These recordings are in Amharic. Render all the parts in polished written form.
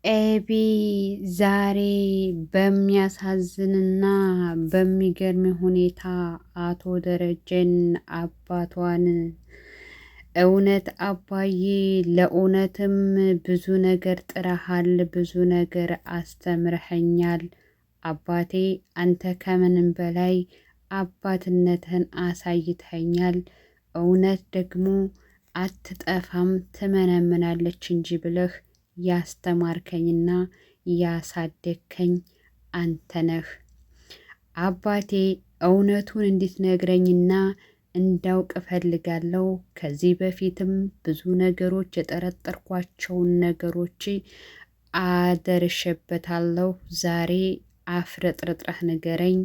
ኤቢ ዛሬ በሚያሳዝንና በሚገርም ሁኔታ አቶ ደረጀን አባቷን እውነት አባዬ ለእውነትም ብዙ ነገር ጥረሃል፣ ብዙ ነገር አስተምረኸኛል። አባቴ አንተ ከምንም በላይ አባትነትህን አሳይተኸኛል። እውነት ደግሞ አትጠፋም ትመነምናለች እንጂ ብለህ ያስተማርከኝና ያሳደግከኝ አንተ ነህ። አባቴ እውነቱን እንድትነግረኝና እንዳውቅ እፈልጋለሁ። ከዚህ በፊትም ብዙ ነገሮች የጠረጠርኳቸውን ነገሮች አደርሼበታለሁ። ዛሬ አፍረጥርጥረህ ንገረኝ፣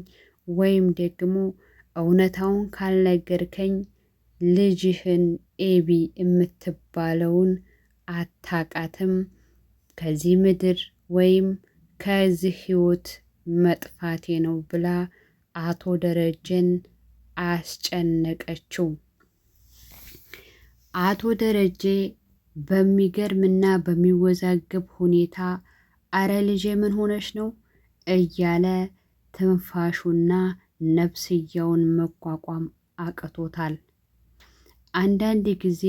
ወይም ደግሞ እውነታውን ካልነገርከኝ ልጅህን ኤቢ የምትባለውን አታቃትም፣ ከዚህ ምድር ወይም ከዚህ ህይወት መጥፋቴ ነው ብላ አቶ ደረጀን አስጨነቀችው። አቶ ደረጀ በሚገርምና በሚወዛገብ ሁኔታ አረ ልጄ ምን ሆነሽ ነው እያለ ትንፋሹና ነፍስያውን መቋቋም አቅቶታል። አንዳንድ ጊዜ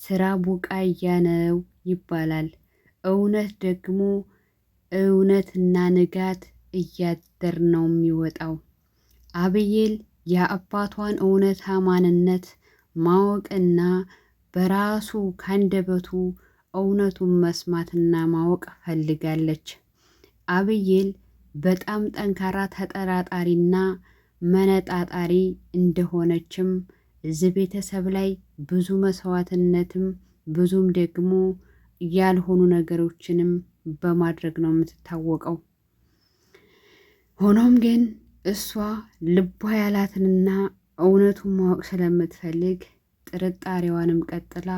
ስራ ቡቃያ ነው ይባላል። እውነት ደግሞ እውነትና ንጋት እያደር ነው የሚወጣው። አብዬል የአባቷን እውነታ ማንነት ማወቅና በራሱ ካንደበቱ እውነቱን መስማትና ማወቅ ፈልጋለች። አብዬል በጣም ጠንካራ ተጠራጣሪና መነጣጣሪ እንደሆነችም እዚህ ቤተሰብ ላይ ብዙ መስዋዕትነትም ብዙም ደግሞ ያልሆኑ ነገሮችንም በማድረግ ነው የምትታወቀው። ሆኖም ግን እሷ ልቧ ያላትንና እውነቱን ማወቅ ስለምትፈልግ ጥርጣሬዋንም ቀጥላ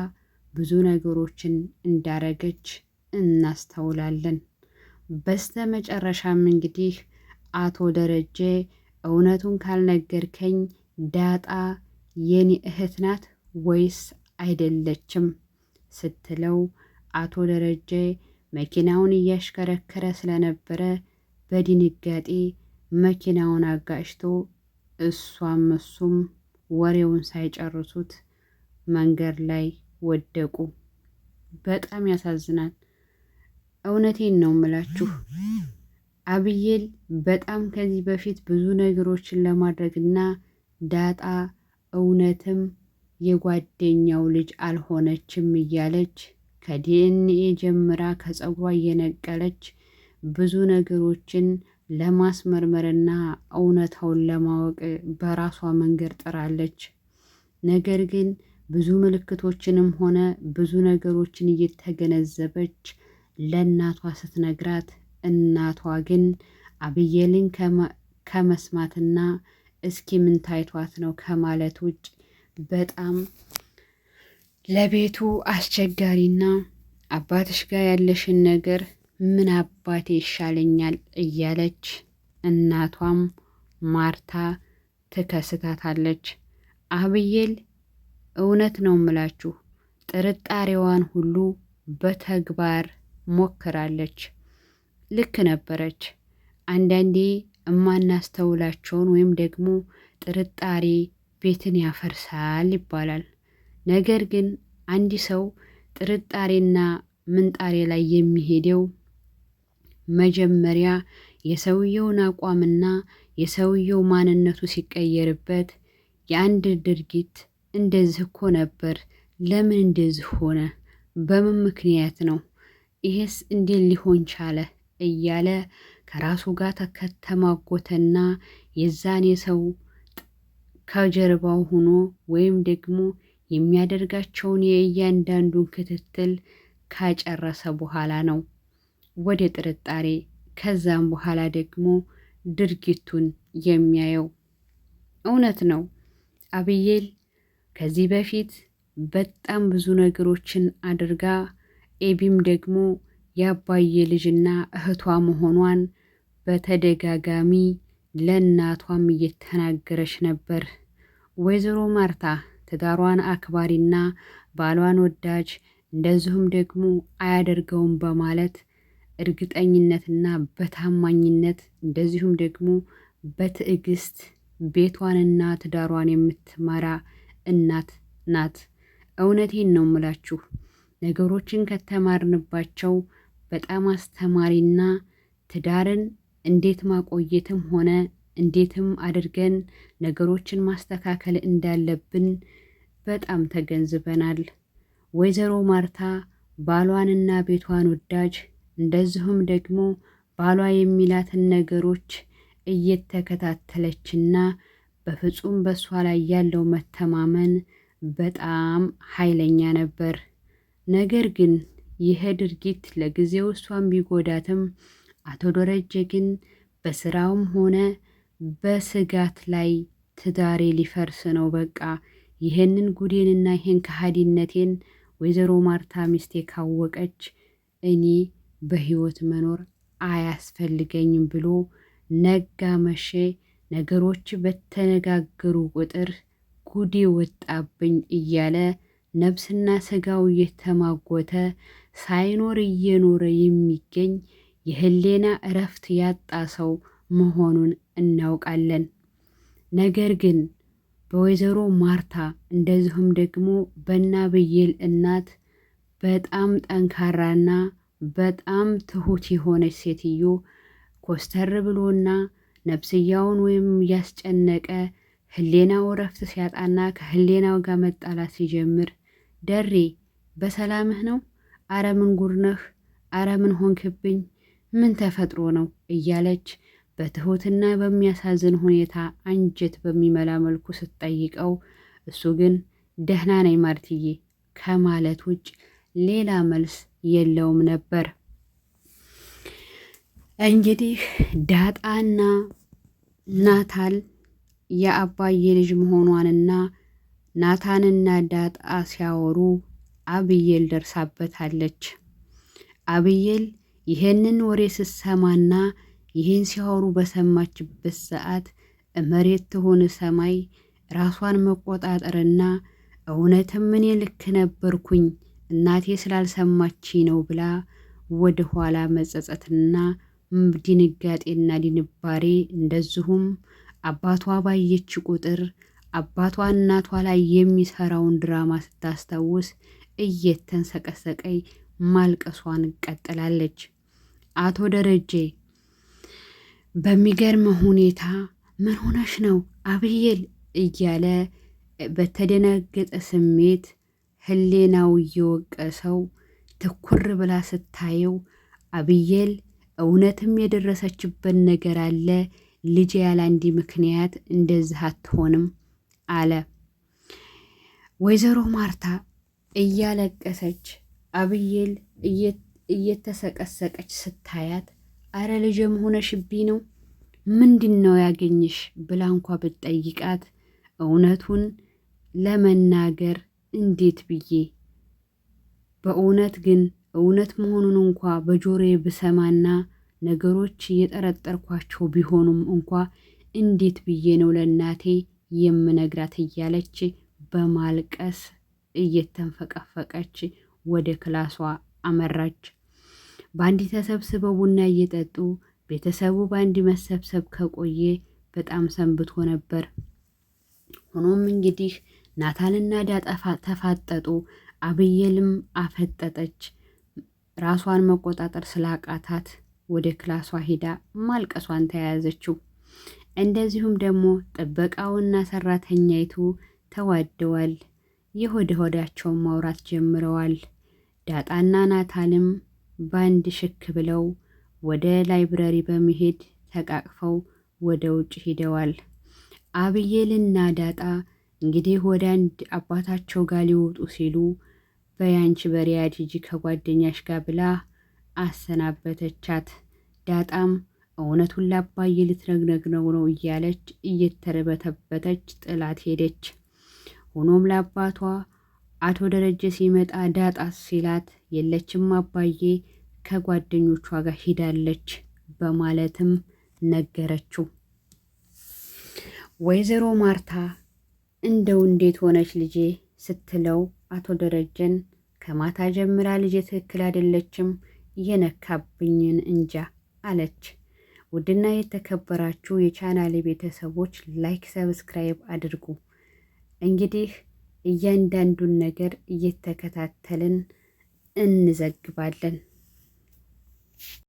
ብዙ ነገሮችን እንዳረገች እናስተውላለን። በስተ መጨረሻም እንግዲህ አቶ ደረጀ እውነቱን ካልነገርከኝ ዳጣ የኔ እህት ናት ወይስ አይደለችም ስትለው አቶ ደረጀ መኪናውን እያሽከረከረ ስለነበረ በድንጋጤ መኪናውን አጋጭቶ እሷም እሱም ወሬውን ሳይጨርሱት መንገድ ላይ ወደቁ። በጣም ያሳዝናል። እውነቴን ነው የምላችሁ። አብዬል በጣም ከዚህ በፊት ብዙ ነገሮችን ለማድረግና ዳጣ እውነትም የጓደኛው ልጅ አልሆነችም እያለች ከዲኤንኤ ጀምራ ከፀጉሯ እየነቀለች ብዙ ነገሮችን ለማስመርመርና እውነታውን ለማወቅ በራሷ መንገድ ጥራለች። ነገር ግን ብዙ ምልክቶችንም ሆነ ብዙ ነገሮችን እየተገነዘበች ለእናቷ ስትነግራት እናቷ ግን አብዬልን ከመስማትና እስኪ ምን ታይቷት ነው ከማለት ውጭ በጣም ለቤቱ አስቸጋሪና አባትሽ ጋር ያለሽን ነገር ምን አባቴ ይሻለኛል እያለች እናቷም ማርታ ትከስታታለች። አብዬል እውነት ነው እምላችሁ ጥርጣሬዋን ሁሉ በተግባር ሞክራለች። ልክ ነበረች። አንዳንዴ እማናስተውላቸውን ወይም ደግሞ ጥርጣሬ ቤትን ያፈርሳል ይባላል። ነገር ግን አንድ ሰው ጥርጣሬና ምንጣሬ ላይ የሚሄደው መጀመሪያ የሰውየውን አቋምና የሰውየው ማንነቱ ሲቀየርበት የአንድ ድርጊት እንደዚህ እኮ ነበር፣ ለምን እንደዚህ ሆነ፣ በምን ምክንያት ነው፣ ይሄስ እንዴት ሊሆን ቻለ እያለ ከራሱ ጋር ከተማጎተና የዛን የሰው ከጀርባው ሆኖ ወይም ደግሞ የሚያደርጋቸውን የእያንዳንዱን ክትትል ካጨረሰ በኋላ ነው ወደ ጥርጣሬ ከዛም በኋላ ደግሞ ድርጊቱን የሚያየው። እውነት ነው አብዬል ከዚህ በፊት በጣም ብዙ ነገሮችን አድርጋ ኤቢም ደግሞ የአባዬ ልጅና እህቷ መሆኗን በተደጋጋሚ ለእናቷም እየተናገረች ነበር። ወይዘሮ ማርታ ትዳሯን አክባሪና ባሏን ወዳጅ እንደዚሁም ደግሞ አያደርገውም በማለት እርግጠኝነትና በታማኝነት እንደዚሁም ደግሞ በትዕግስት ቤቷንና ትዳሯን የምትመራ እናት ናት። እውነቴን ነው ምላችሁ። ነገሮችን ከተማርንባቸው በጣም አስተማሪና ትዳርን እንዴት ማቆየትም ሆነ እንዴትም አድርገን ነገሮችን ማስተካከል እንዳለብን በጣም ተገንዝበናል። ወይዘሮ ማርታ ባሏንና ቤቷን ወዳጅ እንደዚሁም ደግሞ ባሏ የሚላትን ነገሮች እየተከታተለችና በፍጹም በሷ ላይ ያለው መተማመን በጣም ኃይለኛ ነበር። ነገር ግን ይህ ድርጊት ለጊዜው እሷን ቢጎዳትም አቶ ደረጀ ግን በስራውም ሆነ በስጋት ላይ ትዳሬ ሊፈርስ ነው፣ በቃ ይህንን ጉዴንና ይህን ከሃዲነቴን ወይዘሮ ማርታ ሚስቴ ካወቀች እኔ በህይወት መኖር አያስፈልገኝም ብሎ ነጋ መሼ ነገሮች በተነጋገሩ ቁጥር ጉዴ ወጣብኝ እያለ ነፍስና ስጋው እየተማጎተ ሳይኖር እየኖረ የሚገኝ የህሌና እረፍት ያጣ ሰው መሆኑን እናውቃለን። ነገር ግን በወይዘሮ ማርታ እንደዚሁም ደግሞ በአባየል እናት በጣም ጠንካራና በጣም ትሁት የሆነች ሴትዮ ኮስተር ብሎና ነፍስያውን ወይም እያስጨነቀ ህሌናው እረፍት ሲያጣና ከህሌናው ጋር መጣላት ሲጀምር ደሬ በሰላምህ ነው? አረ ምን ጉር ነህ? አረ ምን ሆንክብኝ? ምን ተፈጥሮ ነው? እያለች በትሁትና በሚያሳዝን ሁኔታ አንጀት በሚመላ መልኩ ስትጠይቀው እሱ ግን ደህና ነኝ ማርትዬ ከማለት ውጭ ሌላ መልስ የለውም ነበር። እንግዲህ ዳጣና ናታል የአባዬ ልጅ መሆኗንና ናታንና ዳጣ ሲያወሩ አብየል ደርሳበታለች። አብየል ይህንን ወሬ ስትሰማና ይህን ሲያወሩ በሰማችበት ሰዓት መሬት ትሆን ሰማይ ራሷን መቆጣጠርና እውነትም እኔ ልክ ነበርኩኝ እናቴ ስላልሰማች ነው ብላ ወደ ኋላ መጸጸትና ድንጋጤና ድንባሬ እንደዚሁም አባቷ ባየች ቁጥር አባቷ እናቷ ላይ የሚሰራውን ድራማ ስታስታውስ እየተንሰቀሰቀይ ማልቀሷን ቀጥላለች። አቶ ደረጀ በሚገርም ሁኔታ ምን ሆነሽ ነው አብየል እያለ በተደናገጠ ስሜት ህሌናው እየወቀሰው ትኩር ብላ ስታየው አብየል እውነትም የደረሰችበት ነገር አለ፣ ልጅ ያለ አንዲ ምክንያት እንደዚህ አትሆንም አለ። ወይዘሮ ማርታ እያለቀሰች አብየል እየተሰቀሰቀች ስታያት አረ ልጅም ሆነሽብኝ ነው ምንድን ነው ያገኝሽ ብላ እንኳ ብትጠይቃት እውነቱን ለመናገር እንዴት ብዬ በእውነት ግን እውነት መሆኑን እንኳ በጆሮዬ ብሰማና ነገሮች እየጠረጠርኳቸው ቢሆኑም እንኳ እንዴት ብዬ ነው ለእናቴ የምነግራት እያለች በማልቀስ እየተንፈቀፈቀች ወደ ክላሷ አመራች። በአንድ ተሰብስበው ቡና እየጠጡ ቤተሰቡ በአንድ መሰብሰብ ከቆየ በጣም ሰንብቶ ነበር። ሆኖም እንግዲህ ናታልና ዳጣ ተፋጠጡ። አብየልም አፈጠጠች። ራሷን መቆጣጠር ስላቃታት ወደ ክላሷ ሄዳ ማልቀሷን ተያያዘችው። እንደዚሁም ደግሞ ጥበቃውና ሰራተኛይቱ ተዋደዋል። የሆድ ሆዳቸውን ማውራት ጀምረዋል። ዳጣና ናታልም ባንድ ሽክ ብለው ወደ ላይብረሪ በመሄድ ተቃቅፈው ወደ ውጭ ሄደዋል። አብየልና ዳጣ እንግዲህ ወደ አንድ አባታቸው ጋር ሊወጡ ሲሉ በያንቺ በሪያድ ሂጂ ከጓደኛሽ ጋር ብላ አሰናበተቻት። ዳጣም እውነቱን ላባዬ ልትነግረው ነው እያለች እየተረበተበተች ጥላት ሄደች። ሆኖም ለአባቷ አቶ ደረጀ ሲመጣ ዳጣ ሲላት የለችም አባዬ ከጓደኞቿ ጋር ሂዳለች በማለትም ነገረችው። ወይዘሮ ማርታ እንደው እንዴት ሆነች ልጄ ስትለው አቶ ደረጀን ከማታ ጀምራ ልጄ ትክክል አይደለችም፣ የነካብኝን እንጃ አለች። ውድና የተከበራችሁ የቻናሌ ቤተሰቦች ላይክ፣ ሰብስክራይብ አድርጉ። እንግዲህ እያንዳንዱን ነገር እየተከታተልን እንዘግባለን።